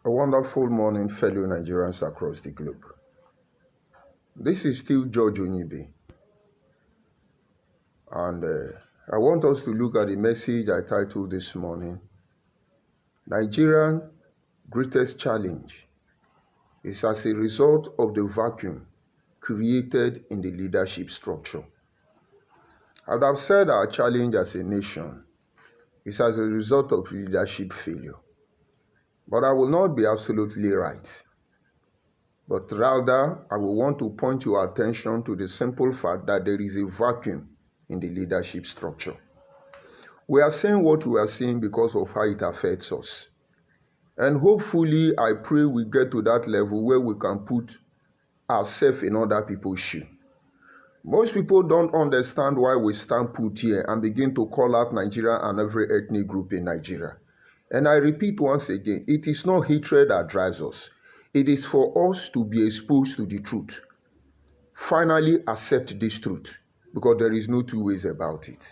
A wonderful morning, fellow Nigerians across the globe. This is still George Onibe, and I want us to look at the message I titled this morning, Nigeria's greatest challenge is as a result of the vacuum created in the leadership structure. I would have said our challenge as a nation is as a result of leadership failure. But I will not be absolutely right. But rather, I will want to point your attention to the simple fact that there is a vacuum in the leadership structure. We are saying what we are saying because of how it affects us. And hopefully, I pray we get to that level where we can put ourselves in other people's shoes. Most people don't understand why we stand put here and begin to call out Nigeria and every ethnic group in Nigeria. And I repeat once again, it is not hatred that drives us. It is for us to be exposed to the truth. Finally accept this truth, because there is no two ways about it.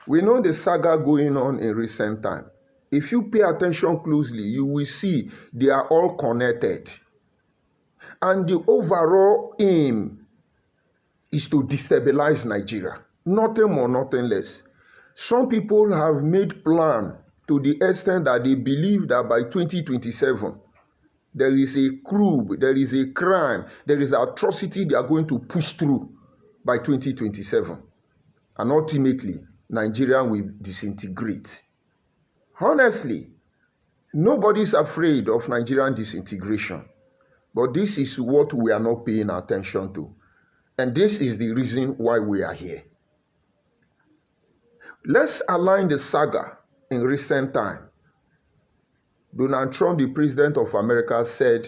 We know the saga going on in recent time. If you pay attention closely, you will see they are all connected. And the overall aim is to destabilize Nigeria. Nothing more, nothing less. Some people have made plans to the extent that they believe that by 2027, there is a coup, there is a crime, there is an atrocity they are going to push through by 2027. And ultimately, Nigeria will disintegrate. Honestly, nobody is afraid of Nigerian disintegration. But this is what we are not paying attention to. And this is the reason why we are here. Let's align the saga in recent time. Donald Trump, the president of America, said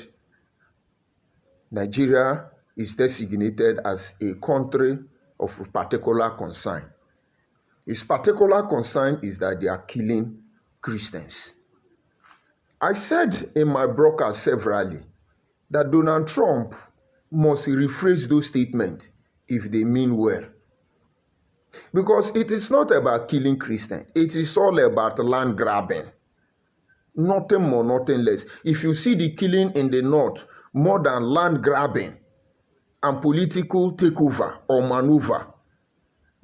Nigeria is designated as a country of particular concern. His particular concern is that they are killing Christians. I said in my broadcast severally that Donald Trump must rephrase those statements if they mean well. Because it is not about killing Christians. It is all about land grabbing. Nothing more, nothing less. If you see the killing in the north more than land grabbing and political takeover or maneuver,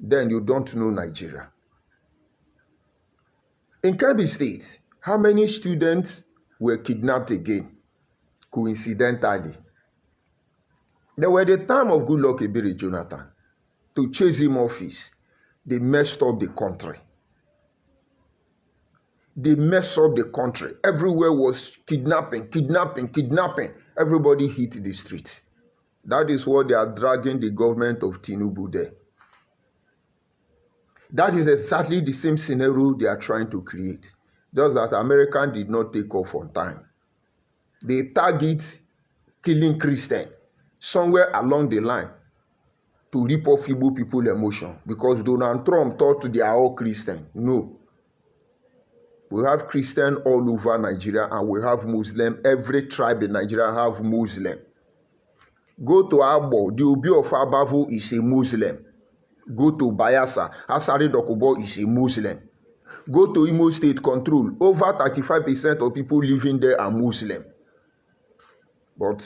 then you don't know Nigeria. In Kebbi State, how many students were kidnapped again? Coincidentally, there were the time of Goodluck Ebele Jonathan to chase him office. They messed up the country. They messed up the country. Everywhere was kidnapping. Everybody hit the streets. That is what they are dragging the government of Tinubu there. That is exactly the same scenario they are trying to create. Just that American did not take off on time. They target killing Christians somewhere along the line to rip off Igbo people emotion, because Donald Trump thought they are all Christian. No. We have Christian all over Nigeria and we have Muslim. Every tribe in Nigeria have Muslim. Go to Abo, the Obi of Abavu is a Muslim. Go to Bayelsa, Asari Dokubo is a Muslim. Go to Imo State Control, over 35% of people living there are Muslim. But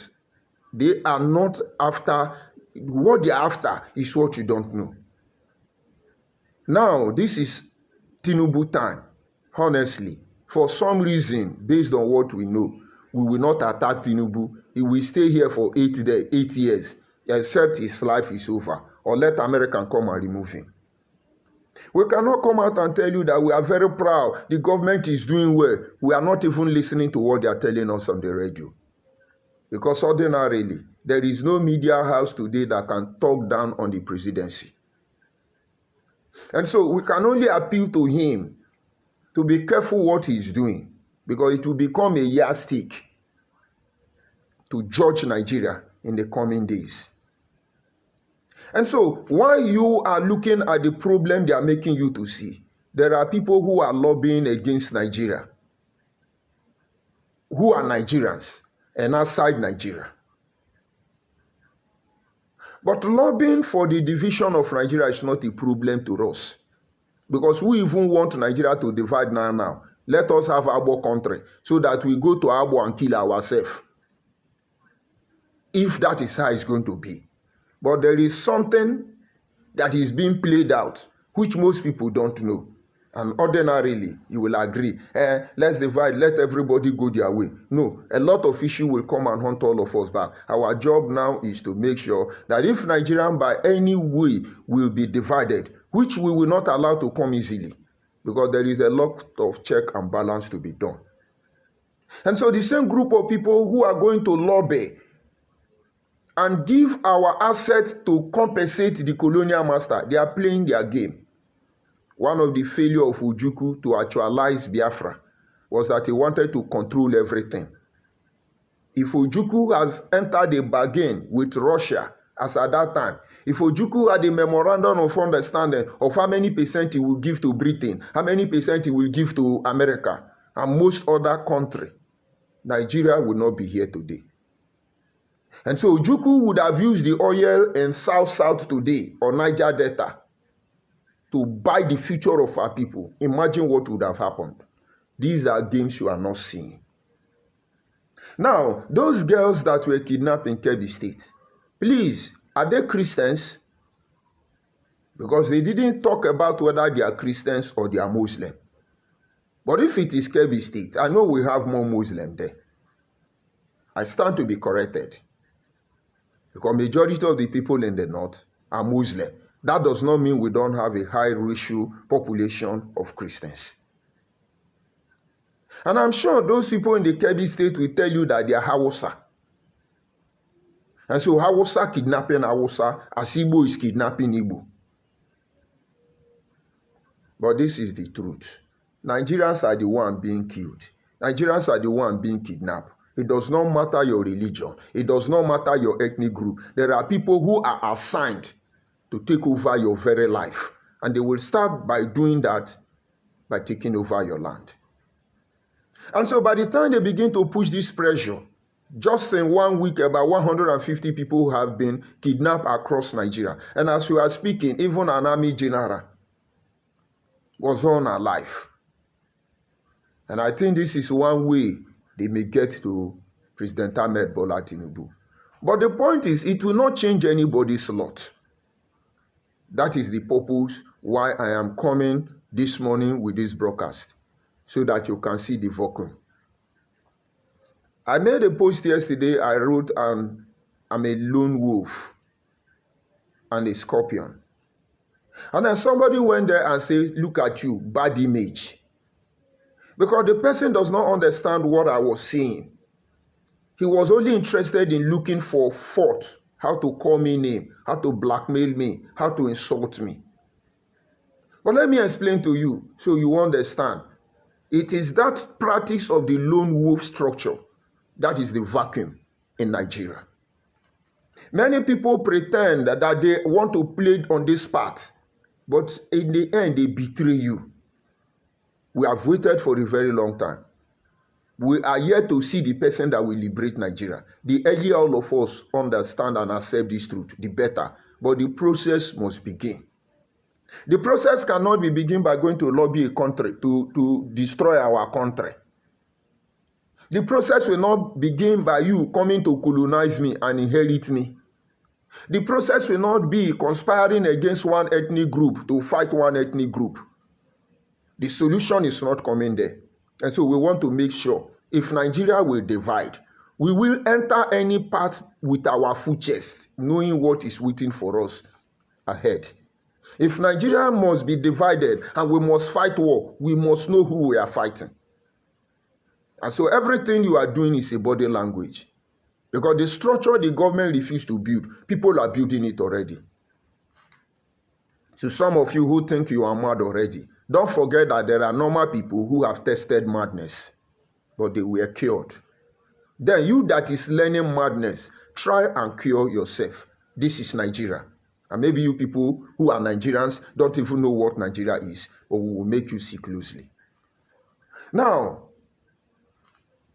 they are not after, what they are after is what you don't know. Now, this is Tinubu time. Honestly, for some reason, based on what we know, we will not attack Tinubu. He will stay here for 8 years, except his life is over, or let America come and remove him. We cannot come out and tell you that we are very proud, the government is doing well. We are not even listening to what they are telling us on the radio. Because ordinarily, there is no media house today that can talk down on the presidency. And so we can only appeal to him to be careful what he is doing, because it will become a yardstick to judge Nigeria in the coming days. And so, while you are looking at the problem they are making you to see, there are people who are lobbying against Nigeria, who are Nigerians and outside Nigeria. But lobbying for the division of Nigeria is not a problem to us. Because we even want Nigeria to divide now. Let us have Agbo country so that we go to Agbo and kill ourselves. If that is how it's going to be. But there is something that is being played out, which most people don't know. And ordinarily, you will agree, let's divide, let everybody go their way. No, a lot of issues will come and hunt all of us back. Our job now is to make sure that if Nigeria by any way will be divided, which we will not allow to come easily, because there is a lot of check and balance to be done. And so the same group of people who are going to lobby and give our assets to compensate the colonial master, they are playing their game. One of the failures of Ojukwu to actualize Biafra was that he wanted to control everything. If Ojukwu has entered a bargain with Russia, as at that time, if Ojukwu had a memorandum of understanding of how many percent he will give to Britain, how many percent he will give to America, and most other countries, Nigeria would not be here today. And so Ojukwu would have used the oil in South today, or Niger Delta, to buy the future of our people. Imagine what would have happened. These are games you are not seeing. Now, those girls that were kidnapped in Kebbi State, please, are they Christians? Because they didn't talk about whether they are Christians or they are Muslim. But if it is Kebbi State, I know we have more Muslims there. I stand to be corrected. Because majority of the people in the north are Muslim. That does not mean we don't have a high ratio population of Christians. And I'm sure those people in the Kebbi State will tell you that they are Hausa. And so Hausa kidnapping Hausa as Igbo is kidnapping Igbo. But this is the truth. Nigerians are the one being killed. Nigerians are the one being kidnapped. It does not matter your religion. It does not matter your ethnic group. There are people who are assigned to take over your very life. And they will start by doing that by taking over your land. And so by the time they begin to push this pressure, just in 1 week, about 150 people have been kidnapped across Nigeria. And as we are speaking, even an army general was unalive. And I think this is one way they may get to President Ahmed Bola Tinubu. But the point is, it will not change anybody's lot. That is the purpose why I am coming this morning with this broadcast, so that you can see the vacuum. I made a post yesterday. I wrote, I'm a lone wolf and a scorpion. And then somebody went there and said, look at you, bad image. Because the person does not understand what I was saying. He was only interested in looking for fault, how to call me name, how to blackmail me, how to insult me. But let me explain to you so you understand. It is that practice of the lone wolf structure that is the vacuum in Nigeria. Many people pretend that they want to play on this path, but in the end they betray you. We have waited for a very long time. We are yet to see the person that will liberate Nigeria. The earlier all of us understand and accept this truth, the better. But the process must begin. The process cannot be begin by going to lobby a country to destroy our country. The process will not begin by you coming to colonize me and inherit me. The process will not be conspiring against one ethnic group to fight one ethnic group. The solution is not coming there. And so we want to make sure if Nigeria will divide, we will enter any path with our full chest, knowing what is waiting for us ahead. If Nigeria must be divided and we must fight war, we must know who we are fighting. And so everything you are doing is a body language. Because the structure the government refused to build, people are building it already. So some of you who think you are mad already, don't forget that there are normal people who have tested madness, but they were cured. Then you that is learning madness, try and cure yourself. This is Nigeria. And maybe you people who are Nigerians don't even know what Nigeria is, or we will make you see closely. Now,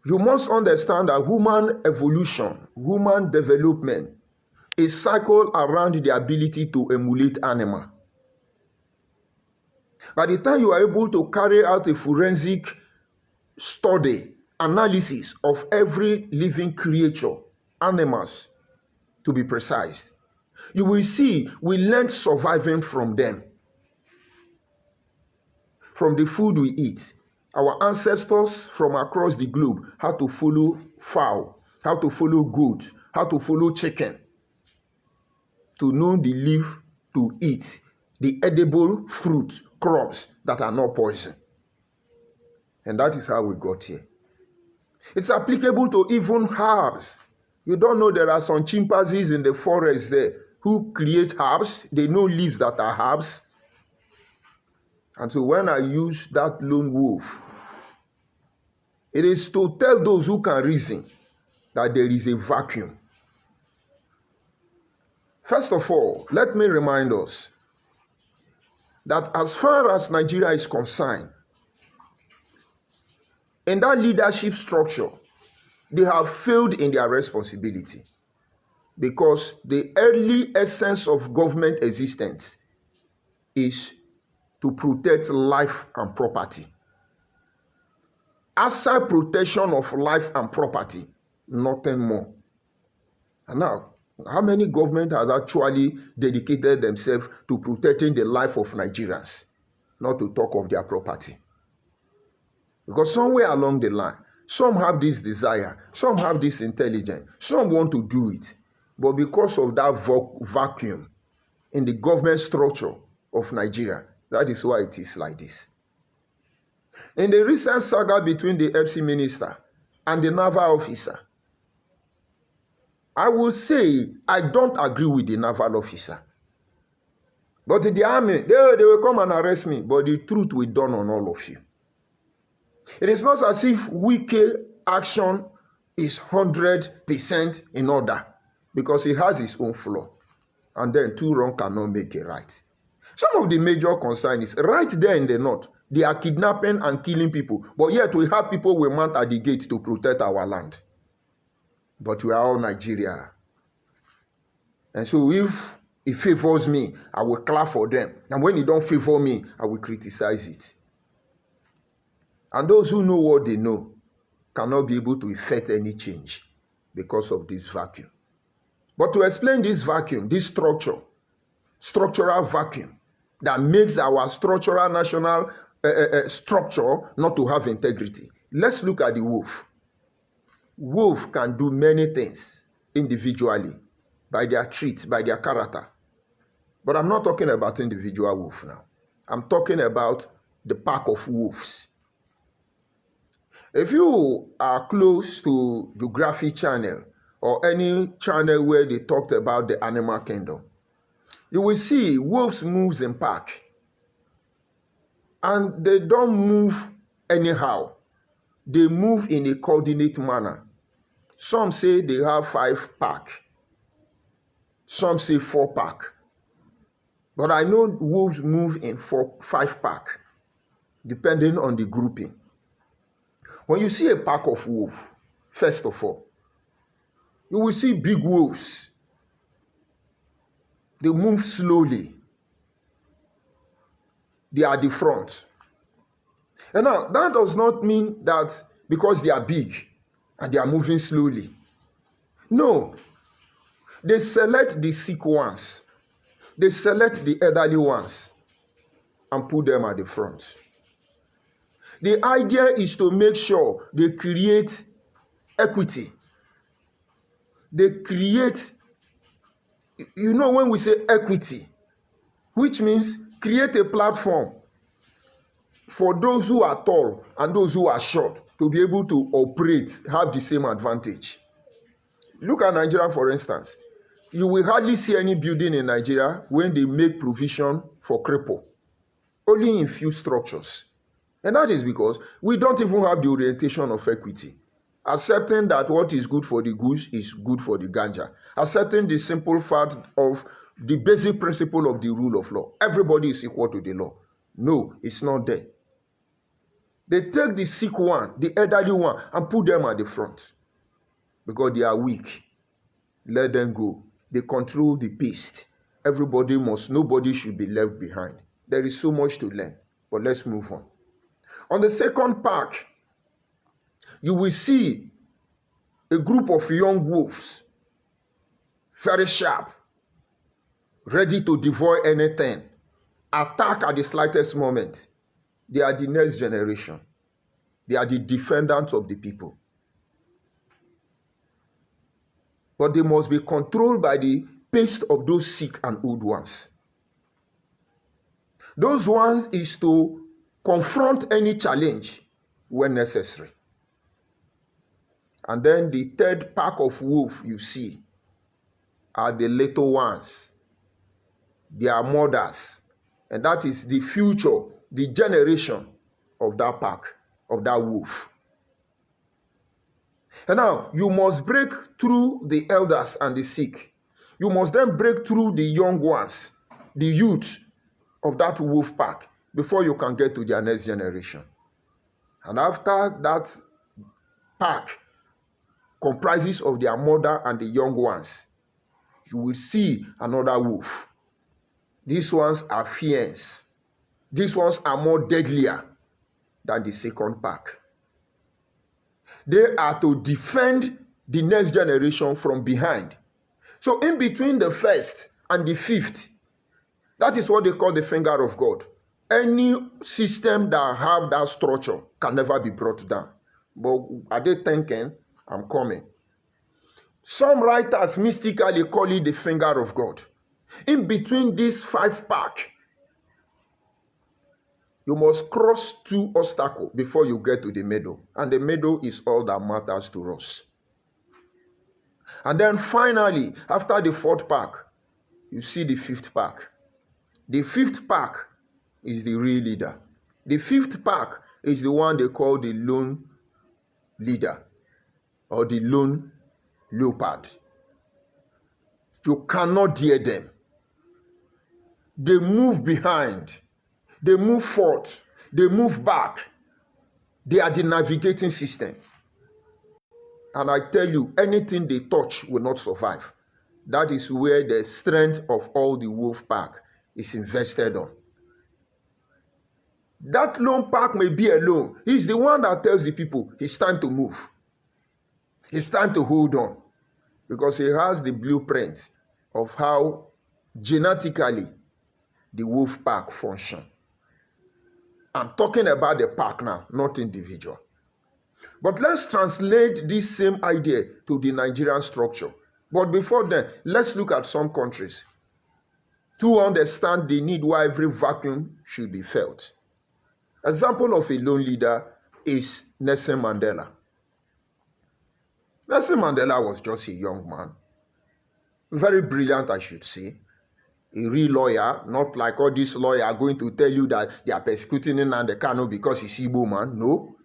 you must understand that human evolution, human development, is cycle around the ability to emulate animal. By the time you are able to carry out a forensic study, analysis of every living creature, animals to be precise, you will see we learned surviving from them, from the food we eat. Our ancestors from across the globe had to follow fowl, how to follow goat, how to follow chicken, to know the leaf to eat, the edible fruits, crops that are not poison. And that is how we got here. It's applicable to even herbs. You don't know there are some chimpanzees in the forest there who create herbs. They know leaves that are herbs. And so when I use that lone wolf, it is to tell those who can reason that there is a vacuum. First of all, let me remind us that as far as Nigeria is concerned, in that leadership structure, they have failed in their responsibility, because the early essence of government existence is to protect life and property. Aside protection of life and property, nothing more. And now, how many governments have actually dedicated themselves to protecting the life of Nigerians, not to talk of their property? Because somewhere along the line, some have this desire, some have this intelligence, some want to do it. But because of that vacuum in the government structure of Nigeria, that is why it is like this. In the recent saga between the FC minister and the naval officer, I will say I don't agree with the naval officer. But in the army, they will come and arrest me, but the truth will dawn on all of you. It is not as if Wike action is 100% in order, because he has his own flaw. And then two wrongs cannot make a right. Some of the major concern is right there in the north. They are kidnapping and killing people. But yet we have people we mount at the gate to protect our land. But we are all Nigeria. And so if it favors me, I will clap for them. And when it don't favor me, I will criticize it. And those who know what they know cannot be able to effect any change because of this vacuum. But to explain this vacuum, this structural vacuum that makes our structural national structure not to have integrity, let's look at the wolf. Wolf can do many things individually, by their traits, by their character. But I'm not talking about individual wolf now. I'm talking about the pack of wolves. If you are close to Geography Channel or any channel where they talked about the animal kingdom, you will see wolves move in pack. And they don't move anyhow. They move in a coordinate manner. Some say they have 5 pack. Some say 4 pack. But I know wolves move in 5 pack, depending on the grouping. When you see a pack of wolves, first of all, you will see big wolves. They move slowly. They are the front. And now, that does not mean that because they are big and they are moving slowly. No. They select the sick ones. They select the elderly ones and put them at the front. The idea is to make sure they create equity. They create, when we say equity, which means create a platform for those who are tall and those who are short to be able to operate, have the same advantage. Look at Nigeria, for instance. You will hardly see any building in Nigeria when they make provision for cripple. Only in few structures. And that is because we don't even have the orientation of equity. Accepting that what is good for the goose is good for the ganja. Accepting the simple fact of the basic principle of the rule of law. Everybody is equal to the law. No, it's not there. They take the sick one, the elderly one, and put them at the front. Because they are weak. Let them go. They control the beast. Nobody should be left behind. There is so much to learn. But let's move on. On the second pack, you will see a group of young wolves, very sharp, ready to devour anything, attack at the slightest moment. They are the next generation. They are the defendants of the people. But they must be controlled by the pace of those sick and old ones. Those ones is to confront any challenge when necessary. And then the third pack of wolves you see are the little ones. They are mothers. And that is the future, the generation of that pack, of that wolf. And now, you must break through the elders and the sick. You must then break through the young ones, the youth of that wolf pack, before you can get to their next generation. And after that pack comprises of their mother and the young ones, you will see another wolf. These ones are fierce. These ones are more deadlier than the second pack. They are to defend the next generation from behind. So in between the first and the fifth, that is what they call the finger of God. Any system that have that structure can never be brought down. But are they thinking, I'm coming? Some writers mystically call it the finger of God. In between these 5 pack, you must cross 2 obstacles before you get to the middle. And the middle is all that matters to us. And then finally, after the 4th pack, you see the 5th pack. The 5th pack is the real leader. The 5th pack is the one they call the lone leader or the lone leopard. You cannot dare them. They move behind. They move forth. They move back. They are the navigating system. And I tell you, anything they touch will not survive. That is where the strength of all the wolf pack is invested on. That lone pack may be alone. He's the one that tells the people it's time to move. It's time to hold on. Because he has the blueprint of how genetically the wolf pack function. I'm talking about the pack now, not individual. But let's translate this same idea to the Nigerian structure. But before then, let's look at some countries to understand the need why every vacuum should be felt. Example of a lone leader is Nelson Mandela. Nelson Mandela was just a young man. Very brilliant, I should say. A real lawyer, not like all these lawyers are going to tell you that they are persecuting Nnamdi Kanu because he's Igbo man. No.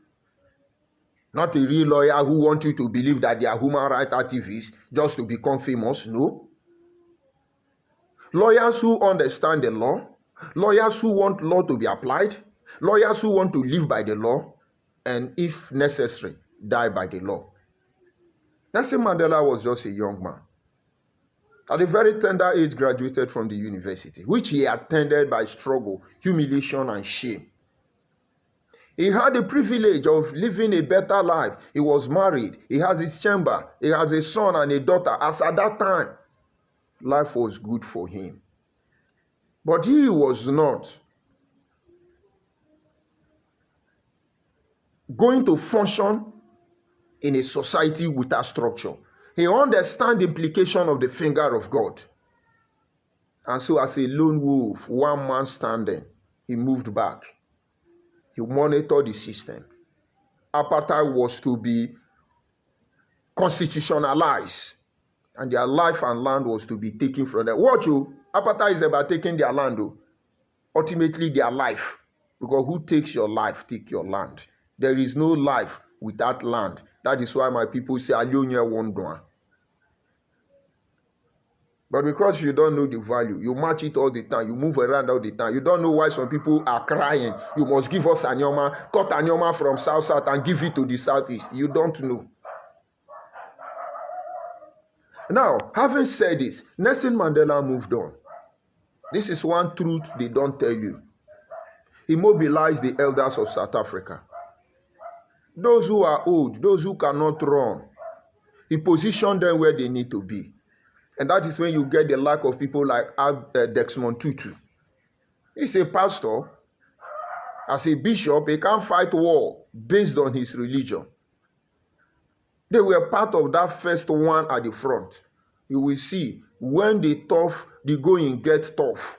Not a real lawyer who wants you to believe that they are human rights activists just to become famous. No. Lawyers who understand the law. Lawyers who want law to be applied. Lawyers who want to live by the law. And if necessary, die by the law. Nelson Mandela was just a young man. At a very tender age, graduated from the university, which he attended by struggle, humiliation, and shame. He had the privilege of living a better life. He was married. He has his chamber. He has a son and a daughter. As at that time, life was good for him. But he was not going to function in a society without structure. He understands the implication of the finger of God. And so as a lone wolf, one man standing, he moved back. He monitored the system. Apartheid was to be constitutionalized. And their life and land was to be taken from them. Watch you. Apartheid is about taking their land. Ultimately their life. Because who takes your life, take your land. There is no life without land. That is why my people say, Alionia won't go. But because you don't know the value, you match it all the time, you move around all the time. You don't know why some people are crying. You must give us Anyoma, cut Anyoma from South and give it to the Southeast. You don't know. Now, having said this, Nelson Mandela moved on. This is one truth they don't tell you. He mobilized the elders of South Africa. those who are old, those who cannot run. He positioned them where they need to be. And that is when you get the lack of people like Desmond Tutu. He's a pastor. As a bishop, he can't fight war based on his religion. They were part of that first one at the front. You will see, when the going get tough.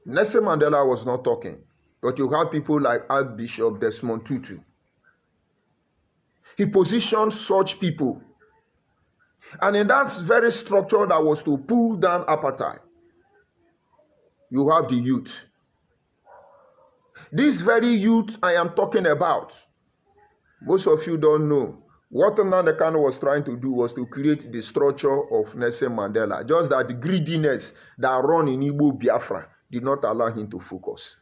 Nelson Mandela was not talking, but you have people like Archbishop Desmond Tutu. He positioned such people. And in that very structure that was to pull down apartheid, you have the youth. This very youth I am talking about, most of you don't know. What Nnamdi Kanu was trying to do was to create the structure of Nelson Mandela. Just that the greediness that run in Igbo Biafra did not allow him to focus.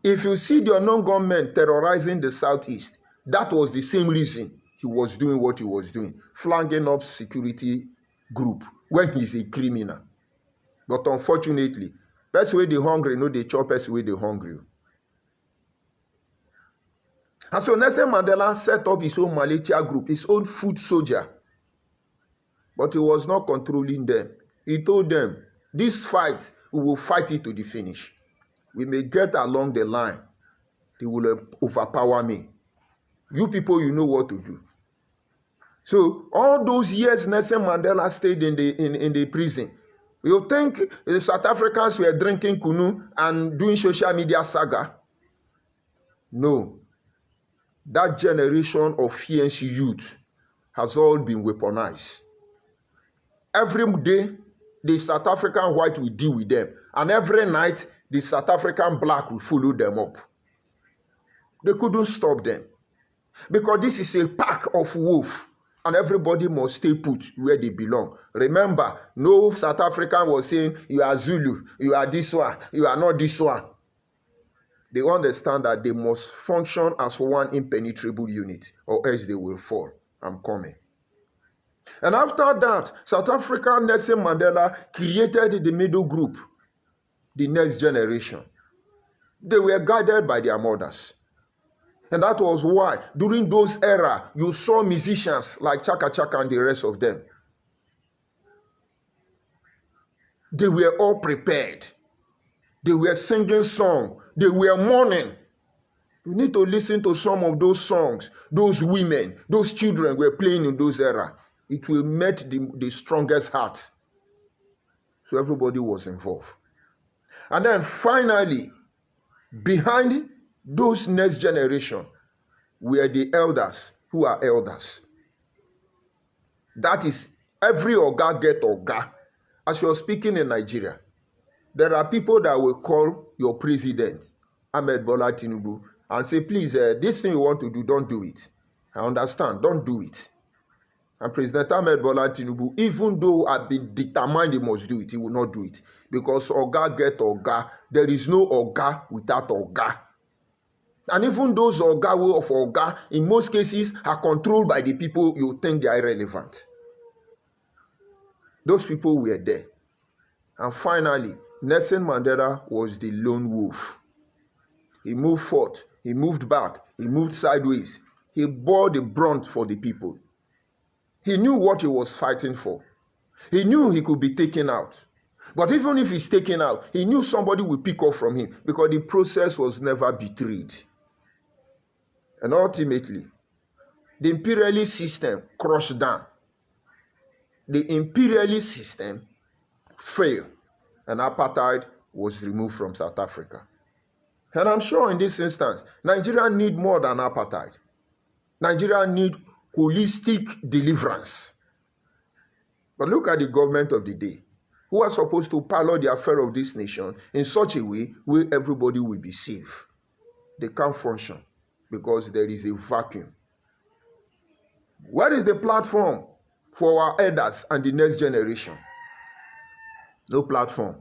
If you see the unknown government terrorizing the southeast, that was the same reason he was doing what he was doing, flanking up security group when he's a criminal. But unfortunately, that's where the hungry know they chop, that's where they hungry. And so Nelson Mandela set up his own militia group, his own foot soldier. But he was not controlling them. He told them, this fight, we will fight it to the finish. We may get along the line. They will overpower me. You people, you know what to do. So all those years Nelson Mandela stayed in the prison. You think the South Africans were drinking kunu and doing social media saga? No. That generation of fierce youth has all been weaponized. Every day, the South African white will deal with them. And every night, the South African black will follow them up. They couldn't stop them. Because this is a pack of wolves. And everybody must stay put where they belong. Remember, no South African was saying, you are Zulu, you are this one, you are not this one. They understand that they must function as one impenetrable unit, or else they will fall. I'm coming. And after that, South African Nelson Mandela created the middle group, the next generation. They were guided by their mothers. And that was why, during those era, you saw musicians like Chaka Chaka and the rest of them. They were all prepared. They were singing songs. They were mourning. You need to listen to some of those songs. Those women, those children were playing in those era. It will melt the strongest heart. So everybody was involved. And then finally, behind those next generation were the elders who are elders. That is, every Oga get Oga. As you're speaking in Nigeria, there are people that will call your president, Ahmed Bola Tinubu, and say, please, this thing you want to do, don't do it. I understand, don't do it. And President Ahmed Bola Tinubu, even though I've been determined he must do it, he will not do it. Because Oga get Oga, there is no Oga without Oga. And even those Oga of Oga, in most cases, are controlled by the people you think they are irrelevant. Those people were there. And finally, Nelson Mandela was the lone wolf. He moved forth, he moved back, he moved sideways. He bore the brunt for the people. He knew what he was fighting for. He knew he could be taken out. But even if he's taken out, he knew somebody will pick up from him because the process was never betrayed. And ultimately, the imperialist system crushed down. The imperialist system failed, and apartheid was removed from South Africa. And I'm sure in this instance, Nigeria need more than apartheid. Nigeria need holistic deliverance. But look at the government of the day, who are supposed to pilot the affair of this nation in such a way where everybody will be safe. They can't function because there is a vacuum. Where is the platform for our elders and the next generation? No platform.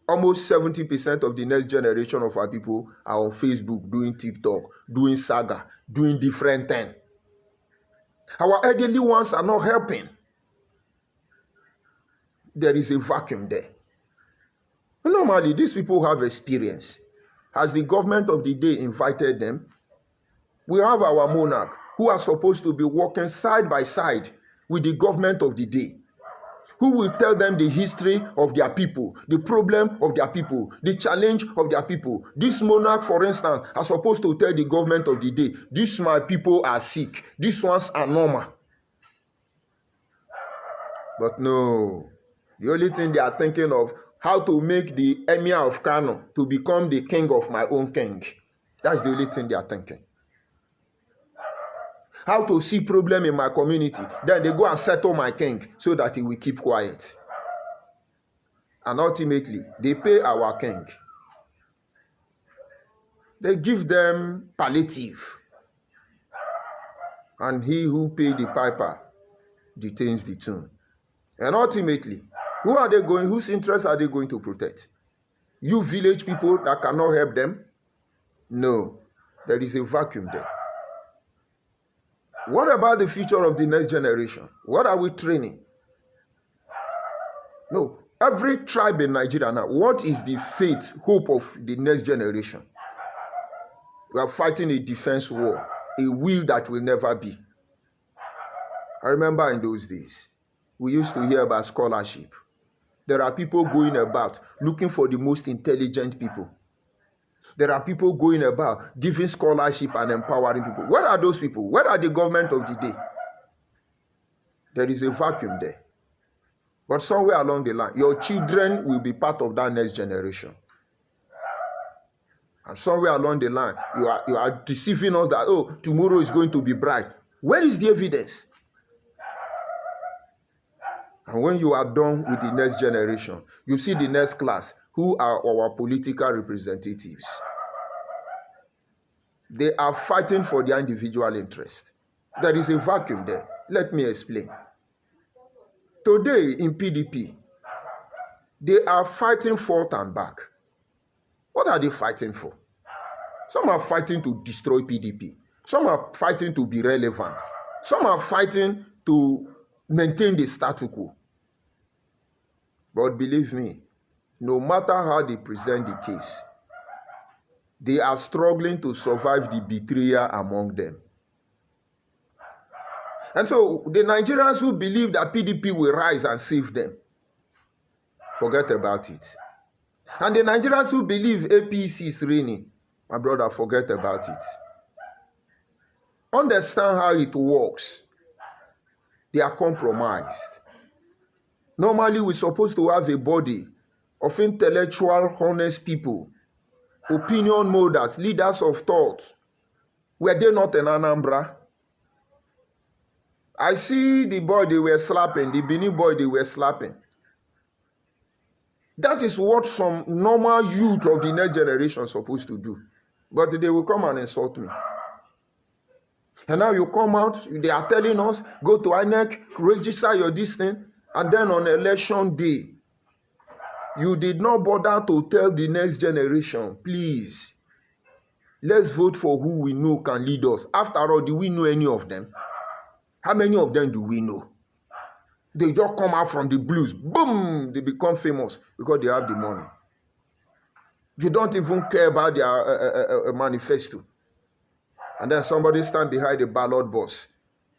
Almost 70% of the next generation of our people are on Facebook, doing TikTok, doing saga, doing different things. Our elderly ones are not helping. There is a vacuum there. Normally, these people have experience. Has the government of the day invited them? We have our monarch who are supposed to be working side by side with the government of the day, who will tell them the history of their people, the problem of their people, the challenge of their people. This monarch, for instance, are supposed to tell the government of the day, these my people are sick, these ones are normal. But no, the only thing they are thinking of, how to make the emir of Kano to become the king of my own king. That's the only thing they are thinking. How to see problem in my community, then they go and settle my king so that he will keep quiet. And ultimately, they pay our king. They give them palliative. And he who paid the piper detains the tune. And ultimately, who are they going? Whose interests are they going to protect? You village people that cannot help them? No, there is a vacuum there. What about the future of the next generation? What are we training? No, every tribe in Nigeria now, what is the faith, hope of the next generation? We are fighting a defense war, a will that will never be. I remember in those days, we used to hear about scholarship. There are people going about looking for the most intelligent people. There are people going about giving scholarship and empowering people. Where are those people? Where are the government of the day? There is a vacuum there. But somewhere along the line, your children will be part of that next generation. And somewhere along the line, you are deceiving us that, oh, tomorrow is going to be bright. Where is the evidence? And when you are done with the next generation, you see the next class, who are our political representatives. They are fighting for their individual interest. There is a vacuum there. Let me explain. Today in PDP, they are fighting forth and back. What are they fighting for? Some are fighting to destroy PDP. Some are fighting to be relevant. Some are fighting to maintain the status quo. But believe me, no matter how they present the case, they are struggling to survive the betrayal among them. And so the Nigerians who believe that PDP will rise and save them, forget about it. And the Nigerians who believe APC is reigning, my brother, forget about it. Understand how it works. They are compromised. Normally, we're supposed to have a body of intellectual, honest people, opinion molders, leaders of thought. Were they not in Anambra? I see the boy they were slapping, the Benin boy they were slapping. That is what some normal youth of the next generation are supposed to do. But they will come and insult me. And now you come out, they are telling us, go to INEC, register your this thing, and then on election day, you did not bother to tell the next generation, please, let's vote for who we know can lead us. After all, do we know any of them? How many of them do we know? They just come out from the blues. Boom! They become famous because they have the money. You don't even care about their manifesto. And then somebody stand behind the ballot box.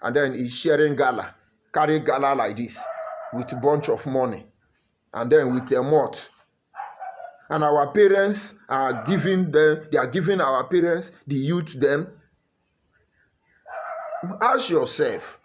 And then he's sharing gala. Carry gala like this. With a bunch of money. And then with a mouth. And our parents are giving them, they are giving our parents, the youth them. Ask yourself,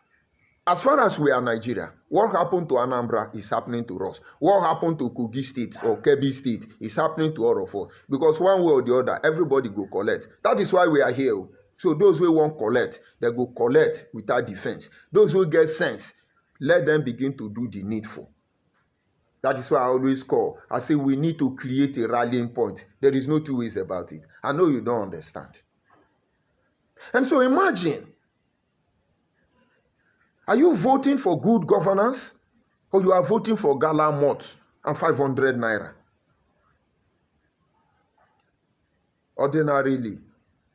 as far as we are Nigeria, what happened to Anambra is happening to us. What happened to Kogi State or Kebbi State is happening to all of us. Because one way or the other, everybody go collect. That is why we are here. So those who won't collect, they go collect without defense. Those who get sense, let them begin to do the needful. That is why I always call. I say we need to create a rallying point. There is no two ways about it. I know you don't understand. And so imagine, are you voting for good governance or you are voting for gala malt and 500 naira? Ordinarily,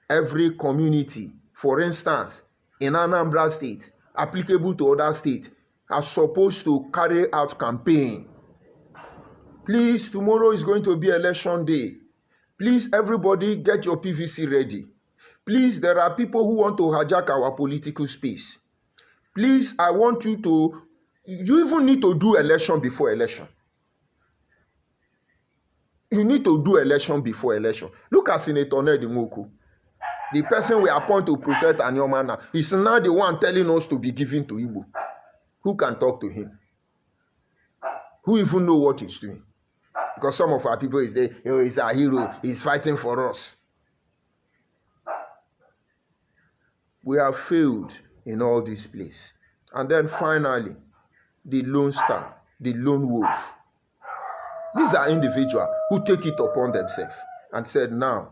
every community, for instance, in Anambra State, applicable to other states, are supposed to carry out campaign. Please, tomorrow is going to be election day. Please, everybody, get your PVC ready. Please, there are people who want to hijack our political space. Please, I want you to, you even need to do election before election. You need to do election before election. Look at Senator Ned Nwoko. The person we appoint to protect Anyomana is now the one telling us to be given to Igbo. Who can talk to him? Who even know what he's doing? Because some of our people is there, he's our hero, he's fighting for us. We have failed in all this place. And then finally, the lone star, the lone wolf. These are individuals who take it upon themselves and said, now,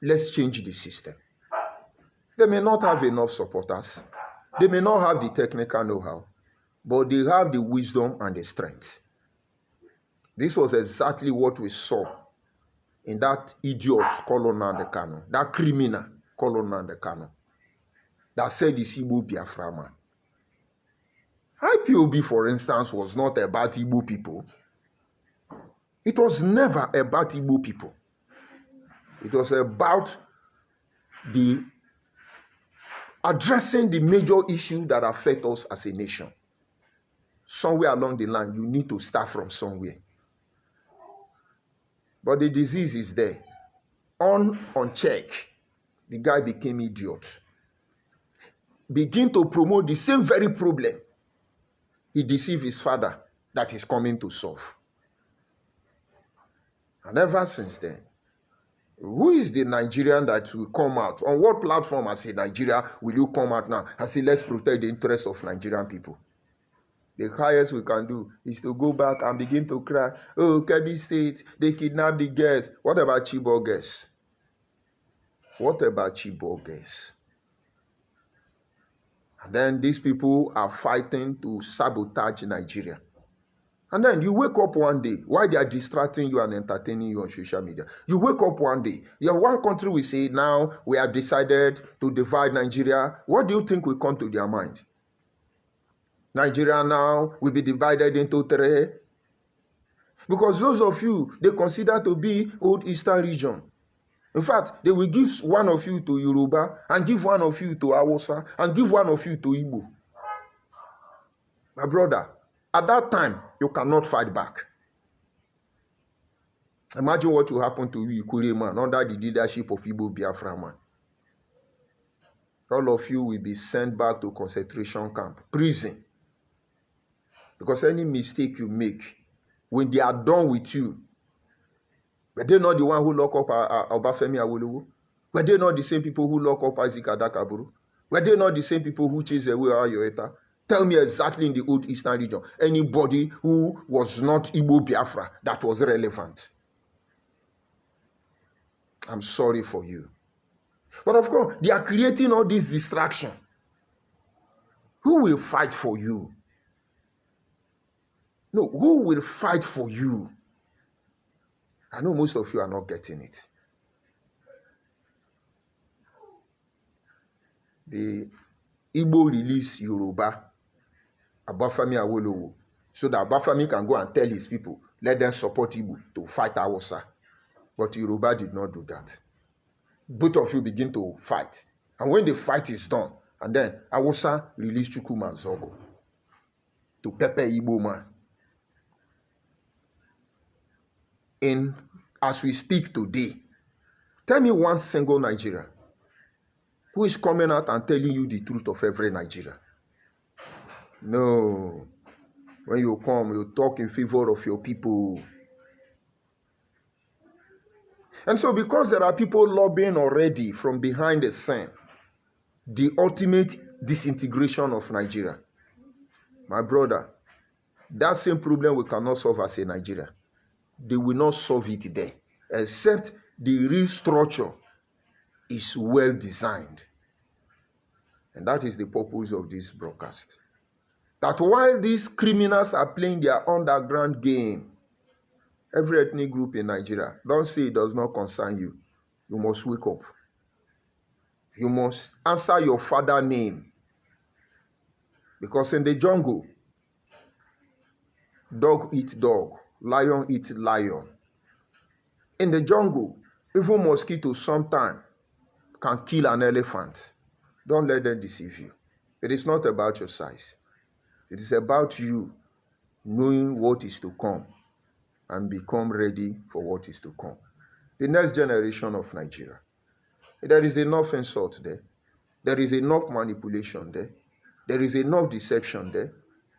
let's change the system. They may not have enough supporters. They may not have the technical know-how, but they have the wisdom and the strength. This was exactly what we saw in that idiot called Nnamdi Kanu, that criminal called Nnamdi Kanu, that said he's Igbo Biafra man. IPOB, for instance, was not about Igbo people. It was never about Igbo people. It was about the addressing the major issue that affect us as a nation. Somewhere along the line, you need to start from somewhere. But the disease is there. Unchecked, the guy became idiot. Begin to promote the same very problem he deceived his father that is coming to solve. And ever since then, who is the Nigerian that will come out? On what platform as a Nigeria will you come out now and say, let's protect the interests of Nigerian people? The highest we can do is to go back and begin to cry, oh, Kebbi State, they kidnapped the girls. What about Chibok girls? What about Chibok girls? And then these people are fighting to sabotage Nigeria. And then you wake up one day, while they are distracting you and entertaining you on social media. You wake up one day, you have one country will say, now we have decided to divide Nigeria. What do you think will come to their mind? Nigeria now will be divided into three. Because those of you, they consider to be Old Eastern region. In fact, they will give one of you to Yoruba, and give one of you to Hausa, and give one of you to Igbo. My brother, at that time, you cannot fight back. Imagine what will happen to you, Ikure man, under the leadership of Igbo Biafra man. All of you will be sent back to concentration camp, prison. Because any mistake you make, when they are done with you, were they not the one who lock up Obafemi Awolowo? Were they not the same people who lock up Isaac Adakaburu? Were they not the same people who chased away Ayo Eta? Tell me exactly in the Old Eastern region, anybody who was not Igbo Biafra that was relevant. I'm sorry for you. But of course, they are creating all this distraction. Who will fight for you? No, who will fight for you? I know most of you are not getting it. The Igbo release Yoruba, Obafemi Awolowo, so that Obafemi can go and tell his people, let them support Igbo to fight Hausa. But Yoruba did not do that. Both of you begin to fight. And when the fight is done, and then Hausa released Chukwuma Zogo to pepper Igbo man. As we speak today, tell me one single Nigerian who is coming out and telling you the truth of every Nigerian. No. When you come, you talk in favor of your people. And so because there are people lobbying already from behind the scene, the ultimate disintegration of Nigeria, my brother, that same problem we cannot solve as a Nigeria. They will not solve it there, except the restructure is well designed. And that is the purpose of this broadcast. That while these criminals are playing their underground game, every ethnic group in Nigeria, don't say it does not concern you. You must wake up. You must answer your father's name. Because in the jungle, dog eat dog. Lion eat lion. In the jungle, even mosquitoes sometimes can kill an elephant. Don't let them deceive you. It is not about your size. It is about you knowing what is to come and become ready for what is to come. The next generation of Nigeria. There is enough insult there. There is enough manipulation there. There is enough deception there.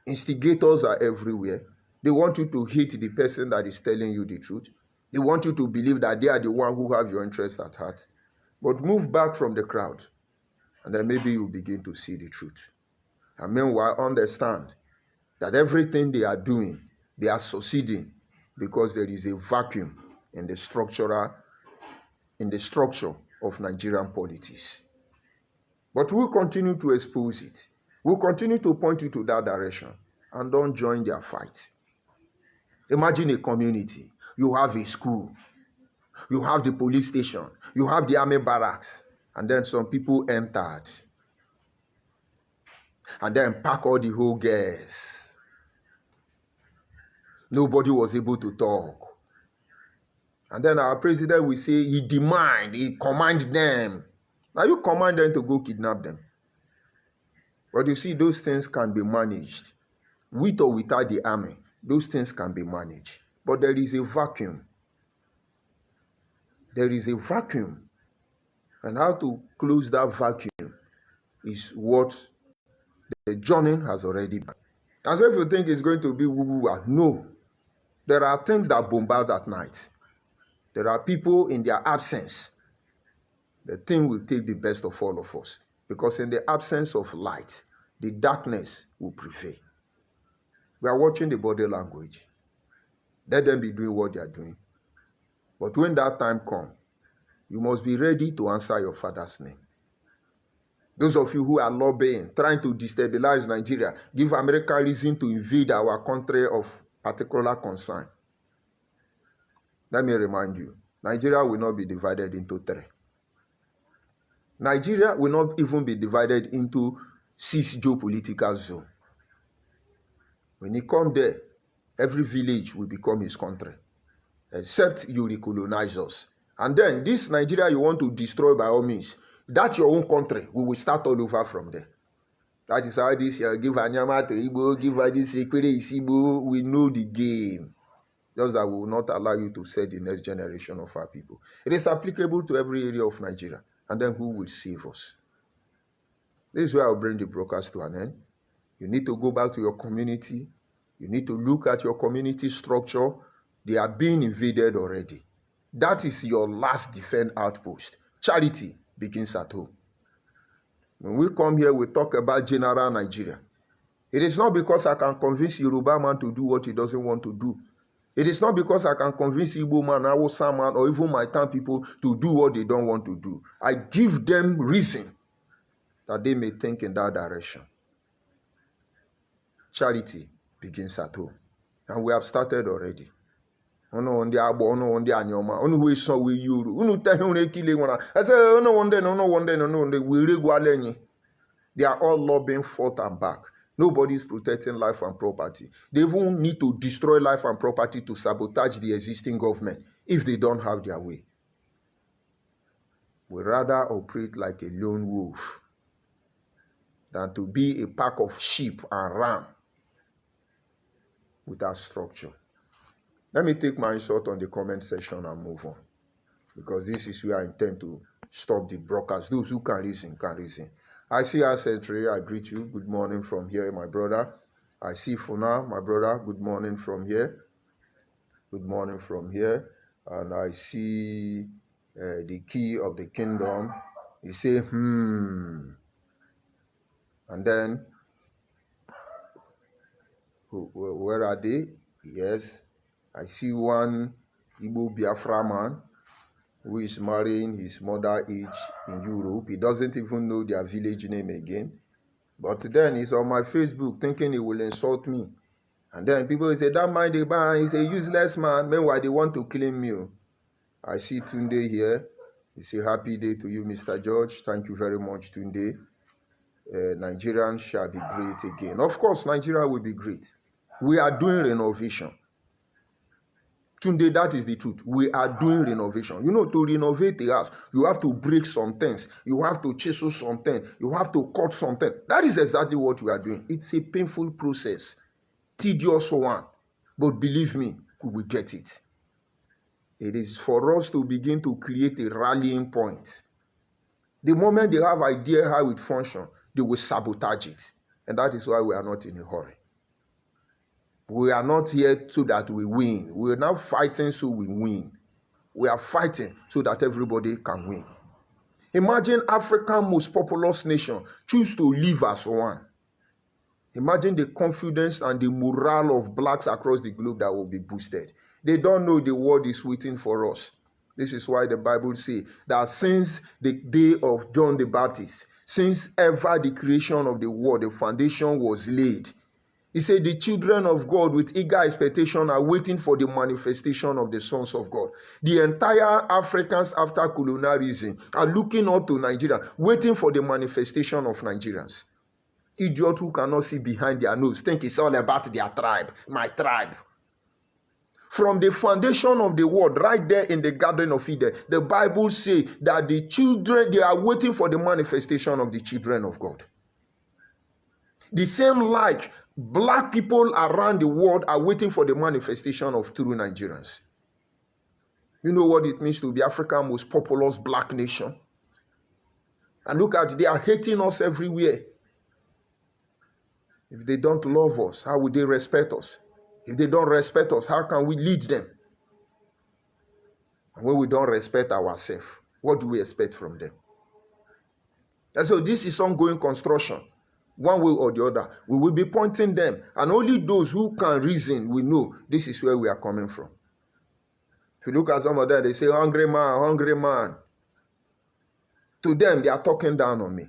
Instigators are everywhere. They want you to hate the person that is telling you the truth. They want you to believe that they are the one who have your interest at heart. But move back from the crowd, and then maybe you begin to see the truth. And meanwhile, understand that everything they are doing, they are succeeding because there is a vacuum in the structure of Nigerian politics. But we'll continue to expose it. We'll continue to point you to that direction, and don't join their fight. Imagine a community. You have a school. You have the police station. You have the army barracks. And then some people entered. And then pack all the whole girls. Nobody was able to talk. And then our president will say he command them. Now you command them to go kidnap them. But you see, those things can be managed. With or without the army, those things can be managed. But there is a vacuum. There is a vacuum. And how to close that vacuum is what the journey has already been. And so if you think it's going to be woo-woo, no. There are things that bombard at night. There are people in their absence. The thing will take the best of all of us. Because in the absence of light, the darkness will prevail. We are watching the body language. Let them be doing what they are doing. But when that time comes, you must be ready to answer your father's name. Those of you who are lobbying, trying to destabilize Nigeria, give America reason to invade our country of particular concern. Let me remind you, Nigeria will not be divided into three. Nigeria will not even be divided into 6 geopolitical zones. When you come there, every village will become his country, except you recolonize us. And then this Nigeria you want to destroy by all means, that's your own country. We will start all over from there. That is how this give Anyama to Igbo, give this Ekwere is Igbo. We know the game. Just that we will not allow you to set the next generation of our people. It is applicable to every area of Nigeria. And then who will save us? This is where I'll bring the broadcast to an end. You need to go back to your community. You need to look at your community structure. They are being invaded already. That is your last defense outpost. Charity begins at home. When we come here, we talk about general Nigeria. It is not because I can convince Yoruba man to do what he doesn't want to do. It is not because I can convince Igbo man, Hausa man, or even my town people to do what they don't want to do. I give them reason that they may think in that direction. Charity begins at home. And we have started already. They are all lobbying forth and back. Nobody is protecting life and property. They even need to destroy life and property to sabotage the existing government if they don't have their way. We rather operate like a lone wolf than to be a pack of sheep and ram without structure. Let me take my insult on the comment section and move on, because this is where I intend to stop the broadcast. Those who can reason, can reason. I see Ancestry, I greet you. Good morning from here, my brother. I see Funa, my brother. Good morning from here. Good morning from here. And I see the key of the kingdom. You say, And then, where are they? Yes. I see one Igbo Biafra man who is marrying his mother age in Europe. He doesn't even know their village name again. But then he's on my Facebook thinking he will insult me. And then people say, that man, the man, he's a useless man. Meanwhile, they want to claim me. I see Tunde here. It's a happy day to you, Mr. George. Thank you very much, Tunde. Nigerians shall be great again. Of course, Nigeria will be great. We are doing renovation. Today, that is the truth. We are doing renovation. You know, to renovate the house, you have to break some things. You have to chisel something. You have to cut something. That is exactly what we are doing. It's a painful process, tedious one. But believe me, we will get it. It is for us to begin to create a rallying point. The moment they have idea how it functions, they will sabotage it. And that is why we are not in a hurry. We are not here so that we win. We are not fighting so we win. We are fighting so that everybody can win. Imagine Africa's most populous nation choose to live as one. Imagine the confidence and the morale of blacks across the globe that will be boosted. They don't know the world is waiting for us. This is why the Bible says that since the day of John the Baptist, since ever the creation of the world, the foundation was laid. He said the children of God with eager expectation are waiting for the manifestation of the sons of God. The entire Africans after colonialism are looking up to Nigeria, waiting for the manifestation of Nigerians. Idiot who cannot see behind their nose think it's all about their tribe, my tribe. From the foundation of the world, right there in the Garden of Eden, the Bible says that the children, they are waiting for the manifestation of the children of God. The same like black people around the world are waiting for the manifestation of true Nigerians. You know what it means to be Africa's most populous black nation? And look at, they are hating us everywhere. If they don't love us, how will they respect us? If they don't respect us, how can we lead them? And when we don't respect ourselves, what do we expect from them? And so this is ongoing construction. One way or the other, we will be pointing them. And only those who can reason will know this is where we are coming from. If you look at some of them, they say, hungry man, hungry man. To them, they are talking down on me.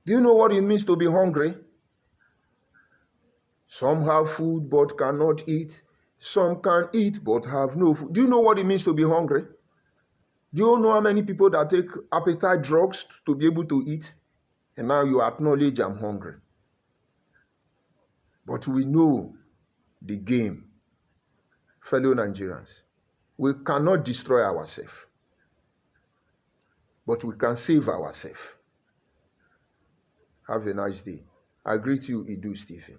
Do you know what it means to be hungry? Some have food but cannot eat. Some can eat but have no food. Do you know what it means to be hungry? Do you know how many people that take appetite drugs to be able to eat? And now you acknowledge I'm hungry. But we know the game. Fellow Nigerians, we cannot destroy ourselves. But we can save ourselves. Have a nice day. I greet you, Idu Stephen.